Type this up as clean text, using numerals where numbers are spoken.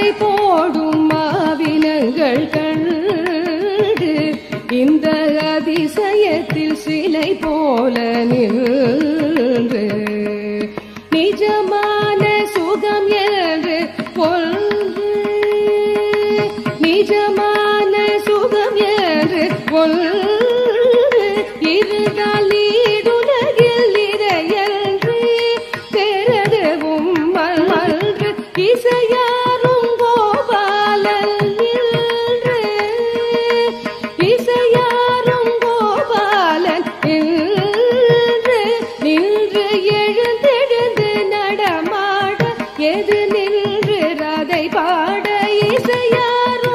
அதை போடும் மாவினங்கள் கண்டு இந்த அதிசயத்தில் சிலை போல நின்று நிஜமான சுகம் என்று ஒன்று நிஜமான சுகம் என்று ஒன்று இருந்தால் நீடுலகில் இறையன்று பெறவும் மல்று இசையாரும் கோபாலன் நின்று இசையாரும் கோபாலன் நின்று நின்று எழுந்தெழுந்து நடமாட எது நின்று அதை பாட இசையாரும்